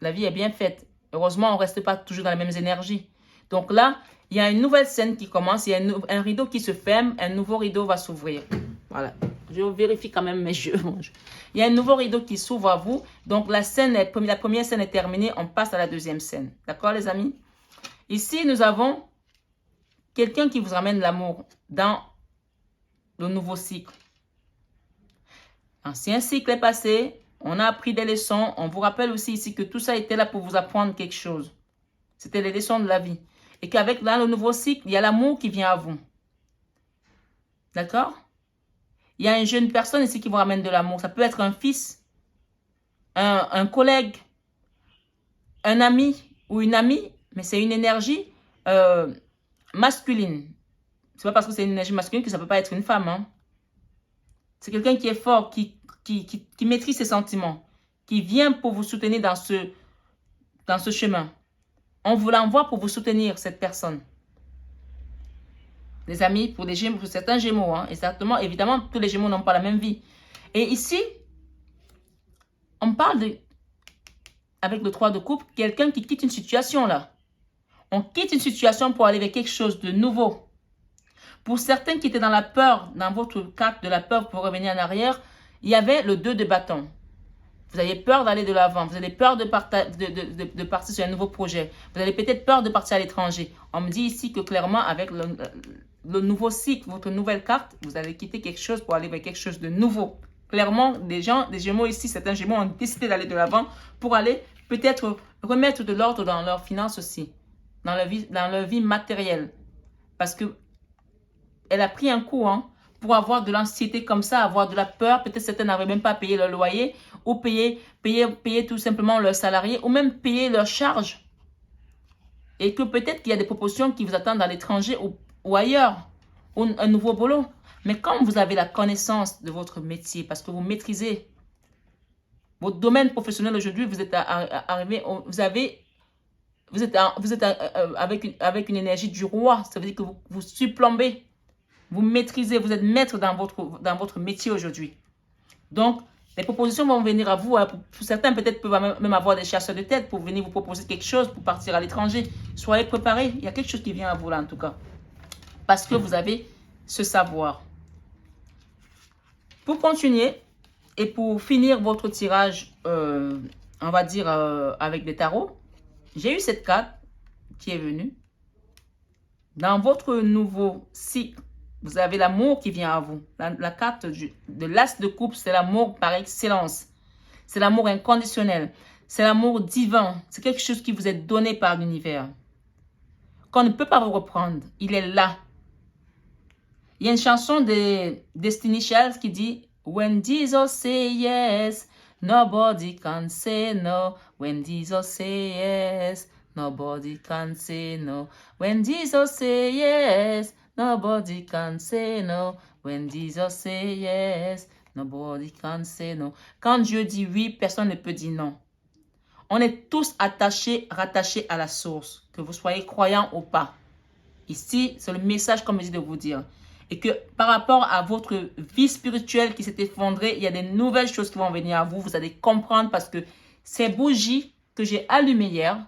La vie est bien faite. Heureusement, on ne reste pas toujours dans les mêmes énergies. Donc là, il y a une nouvelle scène qui commence. Il y a un rideau qui se ferme. Un nouveau rideau va s'ouvrir. Voilà. Je vérifie quand même mes jeux. Il y a un nouveau rideau qui s'ouvre à vous. Donc la première scène est terminée. On passe à la deuxième scène. D'accord, les amis? Ici, nous avons quelqu'un qui vous ramène l'amour dans le nouveau cycle. L'ancien cycle est passé. On a appris des leçons. On vous rappelle aussi ici que tout ça était là pour vous apprendre quelque chose. C'était les leçons de la vie. Et qu'avec dans le nouveau cycle, il y a l'amour qui vient à vous. D'accord? Il y a une jeune personne ici qui vous ramène de l'amour. Ça peut être un fils, un collègue, un ami ou une amie. Mais c'est une énergie masculine. C'est pas parce que c'est une énergie masculine que ça peut pas être une femme. Hein. C'est quelqu'un qui est fort, qui maîtrise ses sentiments, qui vient pour vous soutenir dans ce chemin. On vous l'envoie pour vous soutenir, cette personne. Les amis, pour certains gémeaux, hein, exactement, évidemment, tous les gémeaux n'ont pas la même vie. Et ici, on parle avec le 3 de coupe, quelqu'un qui quitte une situation là. On quitte une situation pour aller vers quelque chose de nouveau. Pour certains qui étaient dans la peur, dans votre carte de la peur pour revenir en arrière, il y avait le 2 de bâton. Vous avez peur d'aller de l'avant. Vous avez peur de partir sur un nouveau projet. Vous avez peut-être peur de partir à l'étranger. On me dit ici que clairement, avec le nouveau cycle, votre nouvelle carte, vous allez quitter quelque chose pour aller vers quelque chose de nouveau. Clairement, des gémeaux ici, certains gémeaux ont décidé d'aller de l'avant pour aller peut-être remettre de l'ordre dans leurs finances aussi. Dans leur vie matérielle. Parce que elle a pris un coup, hein, pour avoir de l'anxiété comme ça, avoir de la peur. Peut-être certains n'arrivent même pas à payer leur loyer ou payer tout simplement leurs salariés ou même payer leurs charges. Et que peut-être qu'il y a des propositions qui vous attendent à l'étranger ou ailleurs, ou un nouveau boulot. Mais quand vous avez la connaissance de votre métier, parce que vous maîtrisez votre domaine professionnel aujourd'hui, vous êtes arrivé, vous êtes avec une énergie du roi. Ça veut dire que vous surplombez. Vous maîtrisez, vous êtes maître dans votre métier aujourd'hui. Donc, les propositions vont venir à vous. Pour certains, peut-être peuvent même avoir des chasseurs de tête pour venir vous proposer quelque chose pour partir à l'étranger. Soyez préparés. Il y a quelque chose qui vient à vous là, en tout cas. Parce que vous avez ce savoir. Pour continuer et pour finir votre tirage, on va dire avec des tarots, j'ai eu cette carte qui est venue. Dans votre nouveau cycle, vous avez l'amour qui vient à vous. La carte de l'as de coupe, c'est l'amour par excellence. C'est l'amour inconditionnel. C'est l'amour divin. C'est quelque chose qui vous est donné par l'univers. Qu'on ne peut pas vous reprendre. Il est là. Il y a une chanson de Destiny Child qui dit « When Jesus say yes, nobody can say no. When Jesus say yes, nobody can say no. When Jesus say yes, nobody can say no. When Jesus say yes, nobody can say no. » Quand Dieu dit oui, personne ne peut dire non. On est tous rattachés à la source, que vous soyez croyants ou pas. Ici, c'est le message qu'on me dit de vous dire. Et que par rapport à votre vie spirituelle qui s'est effondrée, il y a des nouvelles choses qui vont venir à vous. Vous allez comprendre parce que ces bougies que j'ai allumées hier,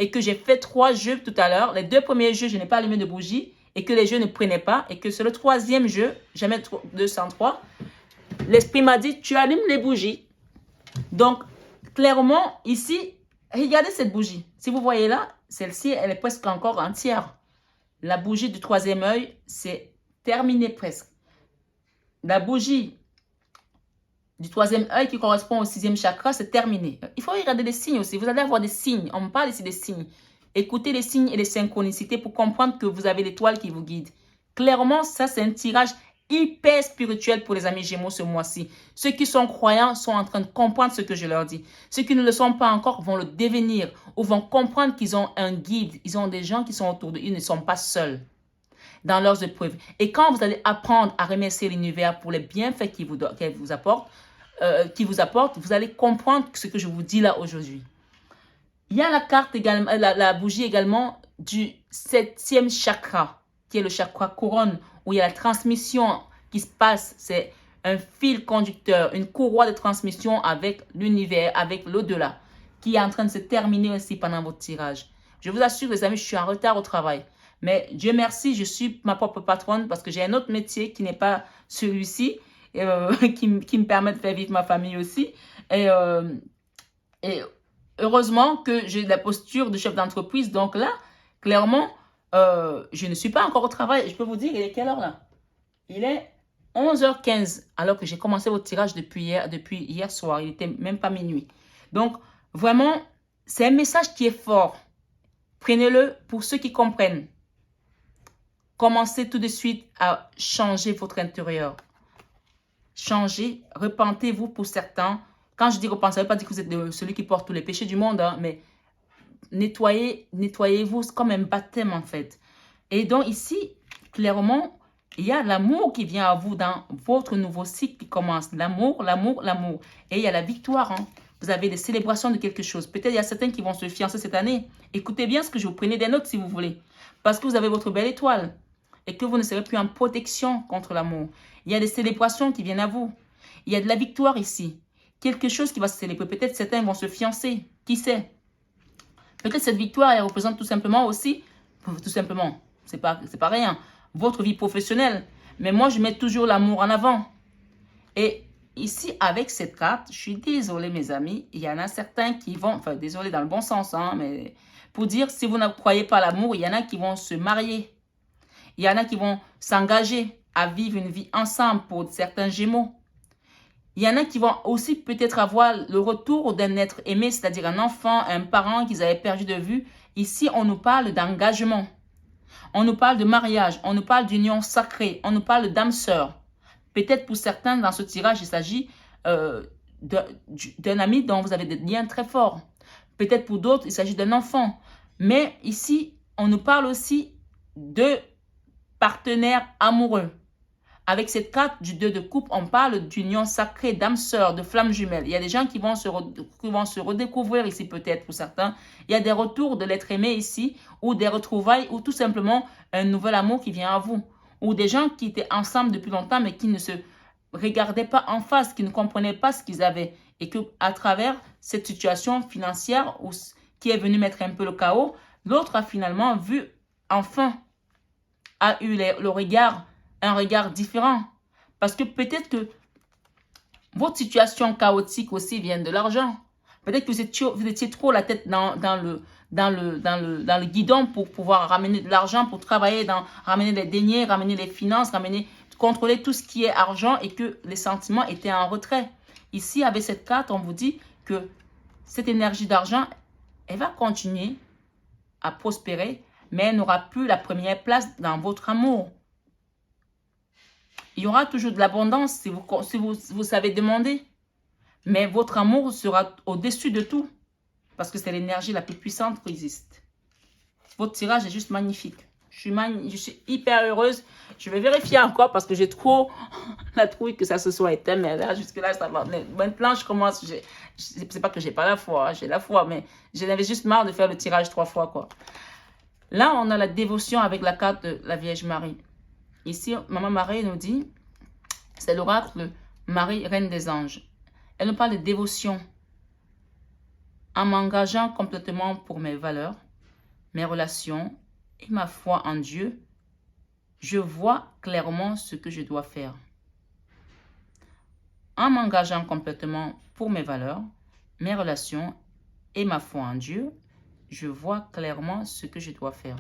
et que j'ai fait 3 jeux tout à l'heure, les 2 premiers jeux, je n'ai pas allumé de bougie et que les jeux ne prenaient pas et que c'est le 3e jeu, jamais 203, l'esprit m'a dit, tu allumes les bougies. Donc, clairement, ici, regardez cette bougie. Si vous voyez là, celle-ci, elle est presque encore entière. La bougie du 3e œil, c'est terminé presque. La bougie du 3e œil qui correspond au 6e chakra, c'est terminé. Il faut regarder les signes aussi. Vous allez avoir des signes. On me parle ici des signes. Écoutez les signes et les synchronicités pour comprendre que vous avez l'étoile qui vous guide. Clairement, ça, c'est un tirage hyper spirituel pour les amis Gémeaux ce mois-ci. Ceux qui sont croyants sont en train de comprendre ce que je leur dis. Ceux qui ne le sont pas encore vont le devenir ou vont comprendre qu'ils ont un guide. Ils ont des gens qui sont autour d'eux. Ils ne sont pas seuls dans leurs épreuves. Et quand vous allez apprendre à remercier l'univers pour les bienfaits qu'il vous apporte, vous allez comprendre ce que je vous dis là aujourd'hui. Il y a la carte également, la bougie également du 7e chakra, qui est le chakra couronne, où il y a la transmission qui se passe. C'est un fil conducteur, une courroie de transmission avec l'univers, avec l'au-delà, qui est en train de se terminer aussi pendant votre tirage. Je vous assure, les amis, je suis en retard au travail. Mais Dieu merci, je suis ma propre patronne parce que j'ai un autre métier qui n'est pas celui-ci, qui me permet de faire vivre ma famille aussi. Et heureusement que j'ai la posture de chef d'entreprise. Donc là, clairement, je ne suis pas encore au travail. Je peux vous dire, il est quelle heure là? Il est 11h15, alors que j'ai commencé votre tirage depuis hier soir. Il n'était même pas minuit. Donc, vraiment, c'est un message qui est fort. Prenez-le pour ceux qui comprennent. Commencez tout de suite à changer votre intérieur. Changez, repentez-vous pour certains. Quand je dis repentez, ça ne veut pas dire que vous êtes celui qui porte tous les péchés du monde, hein, mais nettoyez-vous comme un baptême en fait. Et donc ici, clairement, il y a l'amour qui vient à vous dans votre nouveau cycle qui commence. L'amour, l'amour, l'amour. Et il y a la victoire. Hein. Vous avez des célébrations de quelque chose. Peut-être il y a certains qui vont se fiancer cette année. Écoutez bien ce que je vous prenez des notes si vous voulez. Parce que vous avez votre belle étoile. Et que vous ne serez plus en protection contre l'amour. Il y a des célébrations qui viennent à vous. Il y a de la victoire ici. Quelque chose qui va se célébrer. Peut-être certains vont se fiancer. Qui sait? Peut-être cette victoire, elle représente tout simplement aussi, c'est pas rien, votre vie professionnelle. Mais moi, je mets toujours l'amour en avant. Et ici, avec cette carte, je suis désolée, mes amis, il y en a certains qui vont, enfin, désolée dans le bon sens, hein, mais pour dire, si vous ne croyez pas à l'amour, il y en a qui vont se marier. Il y en a qui vont s'engager à vivre une vie ensemble pour certains Gémeaux. Il y en a qui vont aussi peut-être avoir le retour d'un être aimé, c'est-à-dire un enfant, un parent qu'ils avaient perdu de vue. Ici, on nous parle d'engagement. On nous parle de mariage. On nous parle d'union sacrée. On nous parle d'âme sœur. Peut-être pour certains, dans ce tirage, il s'agit d'un ami dont vous avez des liens très forts. Peut-être pour d'autres, il s'agit d'un enfant. Mais ici, on nous parle aussi de partenaires amoureux. Avec cette carte du 2 de coupe, on parle d'union sacrée, d'âme sœur, de flamme jumelle. Il y a des gens qui vont se redécouvrir ici peut-être pour certains. Il y a des retours de l'être aimé ici, ou des retrouvailles, ou tout simplement un nouvel amour qui vient à vous. Ou des gens qui étaient ensemble depuis longtemps, mais qui ne se regardaient pas en face, qui ne comprenaient pas ce qu'ils avaient. Et qu'à travers cette situation financière qui est venue mettre un peu le chaos, l'autre a finalement vu, enfin, a eu un regard différent. Parce que peut-être que votre situation chaotique aussi vient de l'argent. Peut-être que vous étiez trop la tête dans le guidon pour pouvoir ramener de l'argent, pour travailler, ramener les deniers, ramener les finances, contrôler tout ce qui est argent et que les sentiments étaient en retrait. Ici, avec cette carte, on vous dit que cette énergie d'argent, elle va continuer à prospérer, mais elle n'aura plus la première place dans votre amour. Il y aura toujours de l'abondance si vous savez demander. Mais votre amour sera au-dessus de tout. Parce que c'est l'énergie la plus puissante qui existe. Votre tirage est juste magnifique. Je suis hyper heureuse. Je vais vérifier encore parce que j'ai trop la trouille que ça se soit éteint. Mais là, jusque-là, ça va. Maintenant, je commence. C'est pas que j'ai pas la foi. Hein, j'ai la foi. Mais j'en avais juste marre de faire le tirage 3 fois, quoi. Là, on a la dévotion avec la carte de la Vierge Marie. Ici, Maman Marie nous dit, c'est l'oracle Marie, Reine des Anges. Elle nous parle de dévotion. En m'engageant complètement pour mes valeurs, mes relations et ma foi en Dieu, je vois clairement ce que je dois faire. En m'engageant complètement pour mes valeurs, mes relations et ma foi en Dieu, je vois clairement ce que je dois faire.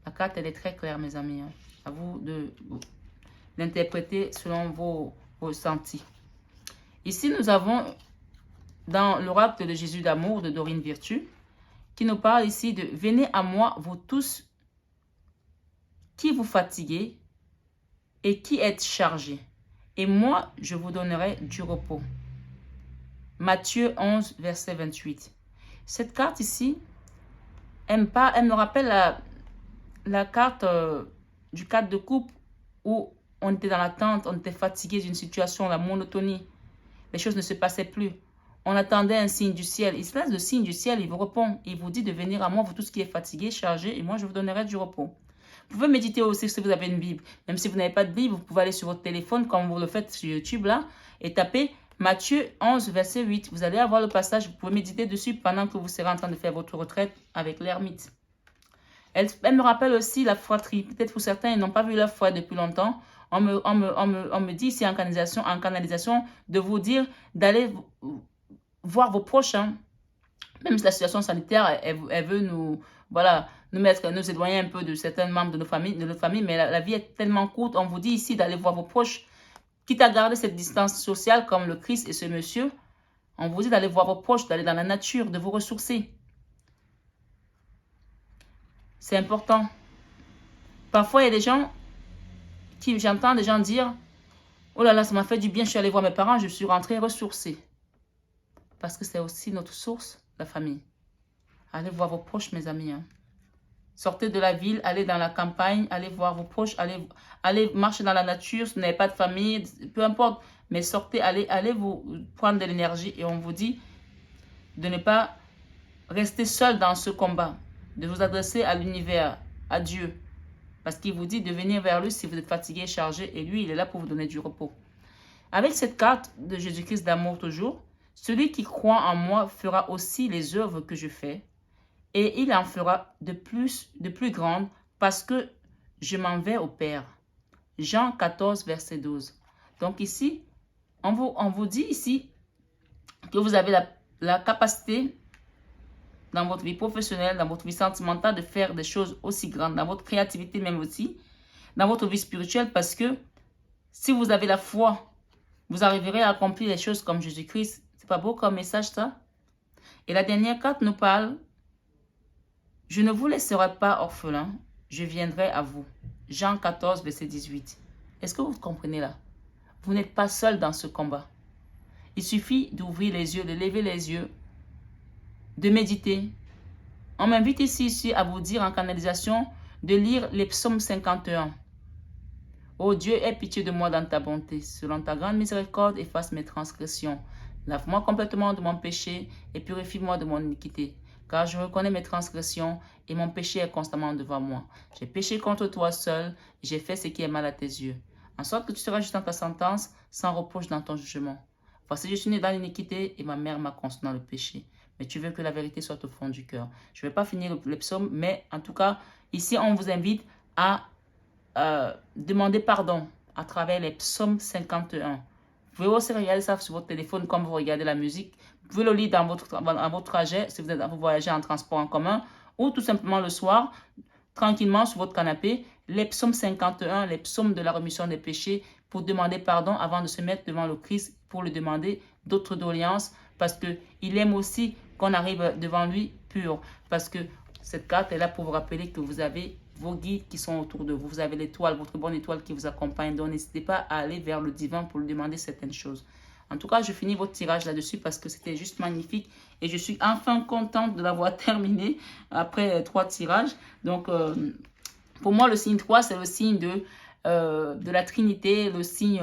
La carte, elle est très claire, mes amis. À vous de l'interpréter selon vos ressentis. Ici, nous avons dans l'oracle de Jésus d'amour de Dorine Virtue, qui nous parle ici de « Venez à moi, vous tous qui vous fatiguez et qui êtes chargés, et moi, je vous donnerai du repos. » Matthieu 11, verset 28. Cette carte ici, elle me rappelle la carte du cadre de couple où on était dans l'attente, on était fatigué d'une situation, la monotonie. Les choses ne se passaient plus. On attendait un signe du ciel. Il se laisse le signe du ciel, il vous répond. Il vous dit de venir à moi, vous tous qui êtes fatigués, chargés, et moi je vous donnerai du repos. Vous pouvez méditer aussi si vous avez une Bible. Même si vous n'avez pas de Bible, vous pouvez aller sur votre téléphone, comme vous le faites sur YouTube là, et taper Matthieu 11, verset 8. Vous allez avoir le passage, vous pouvez méditer dessus pendant que vous serez en train de faire votre retraite avec l'ermite. Elle me rappelle aussi la fratrie. Peut-être pour certains, ils n'ont pas vu leur foi depuis longtemps. On me dit ici en canalisation de vous dire d'aller voir vos proches. Même si la situation sanitaire, elle veut nous, voilà, nous éloigner un peu de certains membres de notre famille, mais la vie est tellement courte. On vous dit ici d'aller voir vos proches, quitte à garder cette distance sociale comme le Christ et ce monsieur. On vous dit d'aller voir vos proches, d'aller dans la nature, de vous ressourcer. C'est important. Parfois, il y a des gens j'entends des gens dire « Oh là là, ça m'a fait du bien, je suis allé voir mes parents, je suis rentré ressourcé. » Parce que c'est aussi notre source, la famille. Allez voir vos proches, mes amis. Sortez de la ville, allez dans la campagne, allez voir vos proches, allez marcher dans la nature, si vous n'avez pas de famille, peu importe. Mais sortez, allez vous prendre de l'énergie et on vous dit de ne pas rester seul dans ce combat, de vous adresser à l'univers, à Dieu. Parce qu'il vous dit de venir vers lui si vous êtes fatigué, chargé, et lui, il est là pour vous donner du repos. Avec cette carte de Jésus-Christ d'amour toujours, celui qui croit en moi fera aussi les œuvres que je fais, et il en fera de plus grandes parce que je m'en vais au Père. Jean 14, verset 12. Donc ici, on vous dit ici que vous avez la capacité dans votre vie professionnelle, dans votre vie sentimentale, de faire des choses aussi grandes, dans votre créativité même aussi, dans votre vie spirituelle, parce que si vous avez la foi, vous arriverez à accomplir les choses comme Jésus-Christ. C'est pas beau comme message, ça? Et la dernière carte nous parle, « Je ne vous laisserai pas orphelin, je viendrai à vous. » Jean 14, verset 18. Est-ce que vous comprenez là? Vous n'êtes pas seul dans ce combat. Il suffit d'ouvrir les yeux, de lever les yeux, de méditer. On m'invite ici à vous dire en canalisation de lire les psaumes 51. Ô Dieu, aie pitié de moi dans ta bonté. Selon ta grande miséricorde, efface mes transgressions. Lave-moi complètement de mon péché et purifie-moi de mon iniquité. Car je reconnais mes transgressions et mon péché est constamment devant moi. J'ai péché contre toi seul et j'ai fait ce qui est mal à tes yeux. En sorte que tu seras juste dans ta sentence, sans reproche dans ton jugement. Voici, je suis né dans l'iniquité et ma mère m'a conçu dans le péché. Mais tu veux que la vérité soit au fond du cœur. Je ne vais pas finir les psaumes, mais en tout cas, ici, on vous invite à demander pardon à travers les psaumes 51. Vous pouvez aussi regarder ça sur votre téléphone comme vous regardez la musique. Vous pouvez le lire dans votre trajet, si vous voyagez en transport en commun, ou tout simplement le soir, tranquillement sur votre canapé, les psaumes 51, les psaumes de la rémission des péchés, pour demander pardon avant de se mettre devant le Christ, pour lui demander d'autres doléances, parce qu'il aime aussi qu'on arrive devant lui pur. Parce que cette carte est là pour vous rappeler que vous avez vos guides qui sont autour de vous. Vous avez l'étoile, votre bonne étoile qui vous accompagne. Donc, n'hésitez pas à aller vers le divin pour lui demander certaines choses. En tout cas, je finis votre tirage là-dessus parce que c'était juste magnifique. Et je suis enfin contente de l'avoir terminé après 3 tirages. Donc, pour moi, le signe 3, c'est le signe de la Trinité, le signe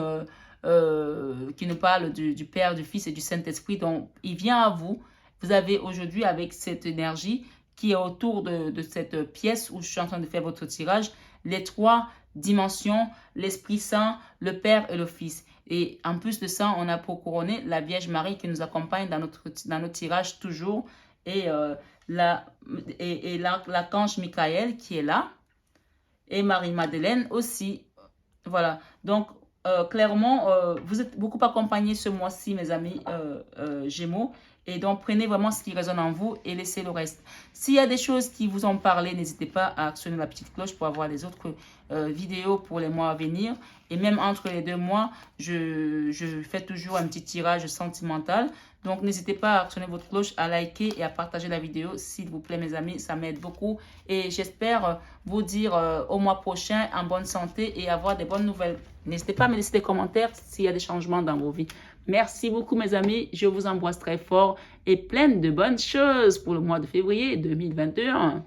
qui nous parle du Père, du Fils et du Saint-Esprit. Donc, il vient à vous. Vous avez aujourd'hui, avec cette énergie qui est autour de cette pièce où je suis en train de faire votre tirage, les 3 dimensions, l'Esprit Saint, le Père et le Fils. Et en plus de ça, on a pour couronner la Vierge Marie qui nous accompagne dans notre tirage toujours. Et l'archange Michael qui est là. Et Marie-Madeleine aussi. Voilà. Donc, clairement, vous êtes beaucoup accompagnés ce mois-ci, mes amis Gémeaux. Et donc, prenez vraiment ce qui résonne en vous et laissez le reste. S'il y a des choses qui vous ont parlé, n'hésitez pas à actionner la petite cloche pour avoir les autres vidéos pour les mois à venir. Et même entre les 2 mois, je fais toujours un petit tirage sentimental. Donc, n'hésitez pas à actionner votre cloche, à liker et à partager la vidéo, s'il vous plaît, mes amis. Ça m'aide beaucoup. Et j'espère vous dire au mois prochain en bonne santé et avoir des bonnes nouvelles. N'hésitez pas à me laisser des commentaires s'il y a des changements dans vos vies. Merci beaucoup, mes amis. Je vous embrasse très fort et plein de bonnes choses pour le mois de février 2021.